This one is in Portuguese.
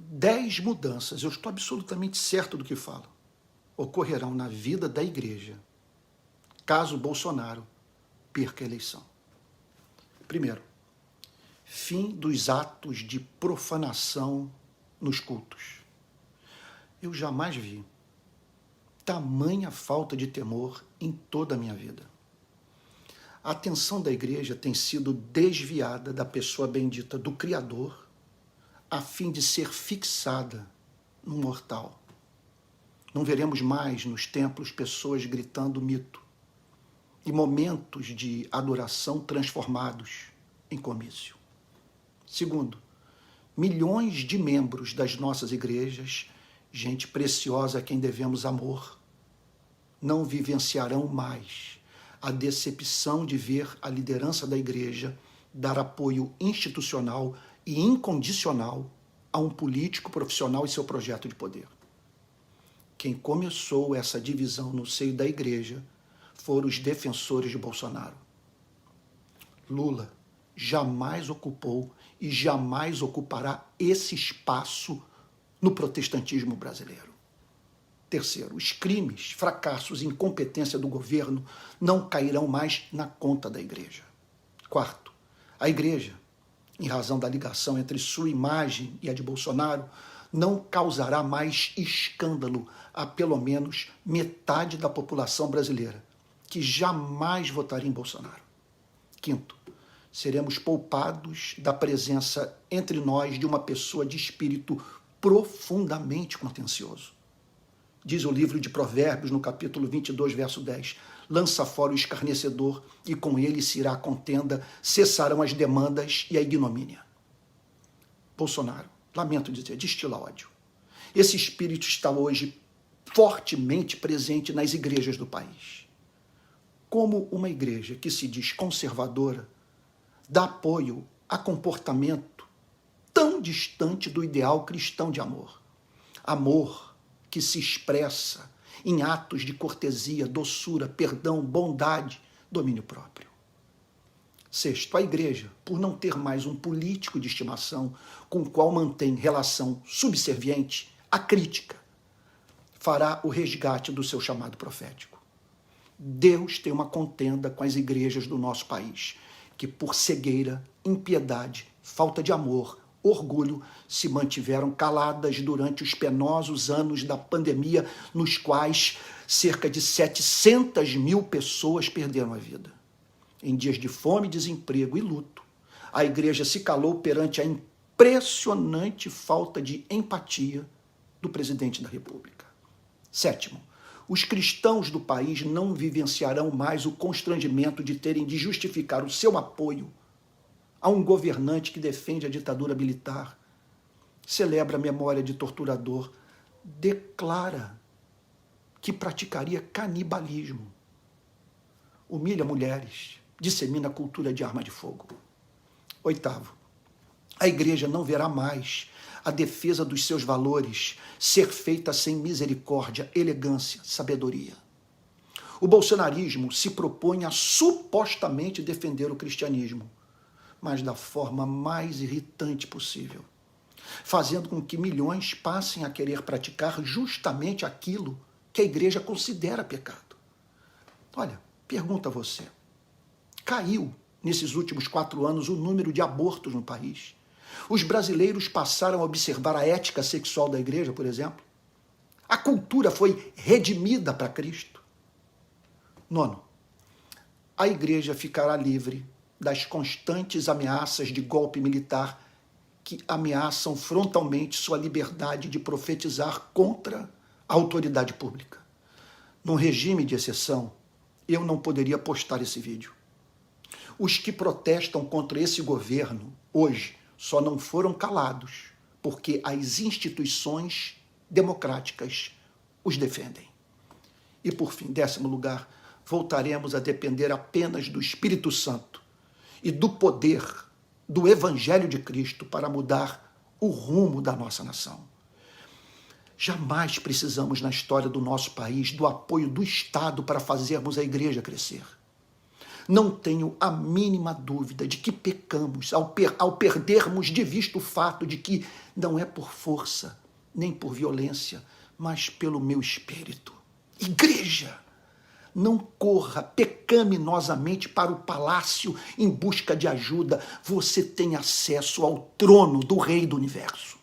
10 mudanças, eu estou absolutamente certo do que falo, ocorrerão na vida da igreja, caso Bolsonaro perca a eleição. Primeiro, fim dos atos de profanação nos cultos. Eu jamais vi tamanha falta de temor em toda a minha vida. A atenção da igreja tem sido desviada da pessoa bendita do Criador, a fim de ser fixada no mortal. Não veremos mais nos templos pessoas gritando mito e momentos de adoração transformados em comício. Segundo, milhões de membros das nossas igrejas, gente preciosa a quem devemos amor, não vivenciarão mais a decepção de ver a liderança da igreja dar apoio institucional e incondicional a um político profissional e seu projeto de poder. Quem começou essa divisão no seio da igreja foram os defensores de Bolsonaro. Lula jamais ocupou e jamais ocupará esse espaço no protestantismo brasileiro. Terceiro, os crimes, fracassos e incompetência do governo não cairão mais na conta da igreja. Quarto, a igreja, em razão da ligação entre sua imagem e a de Bolsonaro, não causará mais escândalo a pelo menos metade da população brasileira, que jamais votaria em Bolsonaro. Quinto, seremos poupados da presença entre nós de uma pessoa de espírito profundamente contencioso. Diz o livro de Provérbios, no capítulo 22, verso 10, lança fora o escarnecedor e com ele se irá a contenda, cessarão as demandas e a ignomínia. Bolsonaro, lamento dizer, destila ódio. Esse espírito está hoje fortemente presente nas igrejas do país. Como uma igreja que se diz conservadora dá apoio a comportamento tão distante do ideal cristão de amor. Amor que se expressa em atos de cortesia, doçura, perdão, bondade, domínio próprio. Sexto, a igreja, por não ter mais um político de estimação com o qual mantém relação subserviente, a crítica, fará o resgate do seu chamado profético. Deus tem uma contenda com as igrejas do nosso país, que por cegueira, impiedade, falta de amor, orgulho, se mantiveram caladas durante os penosos anos da pandemia, nos quais cerca de 700 mil pessoas perderam a vida. Em dias de fome, desemprego e luto, a igreja se calou perante a impressionante falta de empatia do presidente da República. Sétimo, os cristãos do país não vivenciarão mais o constrangimento de terem de justificar o seu apoio a um governante que defende a ditadura militar, celebra a memória de torturador, declara que praticaria canibalismo, humilha mulheres, dissemina a cultura de arma de fogo. Oitavo, a igreja não verá mais a defesa dos seus valores ser feita sem misericórdia, elegância, sabedoria. O bolsonarismo se propõe a supostamente defender o cristianismo, mas da forma mais irritante possível, fazendo com que milhões passem a querer praticar justamente aquilo que a igreja considera pecado. Olha, pergunta a você, caiu nesses últimos 4 anos o número de abortos no país? Os brasileiros passaram a observar a ética sexual da igreja, por exemplo? A cultura foi redimida para Cristo? Nono, a igreja ficará livre das constantes ameaças de golpe militar que ameaçam frontalmente sua liberdade de profetizar contra a autoridade pública. Num regime de exceção, eu não poderia postar esse vídeo. Os que protestam contra esse governo, hoje, só não foram calados, porque as instituições democráticas os defendem. E, por fim, 10º lugar, voltaremos a depender apenas do Espírito Santo e do poder do Evangelho de Cristo para mudar o rumo da nossa nação. Jamais precisamos, na história do nosso país, do apoio do Estado para fazermos a igreja crescer. Não tenho a mínima dúvida de que pecamos ao perdermos de vista o fato de que não é por força, nem por violência, mas pelo meu espírito. Igreja, não corra pecaminosamente para o palácio em busca de ajuda. Você tem acesso ao trono do Rei do Universo.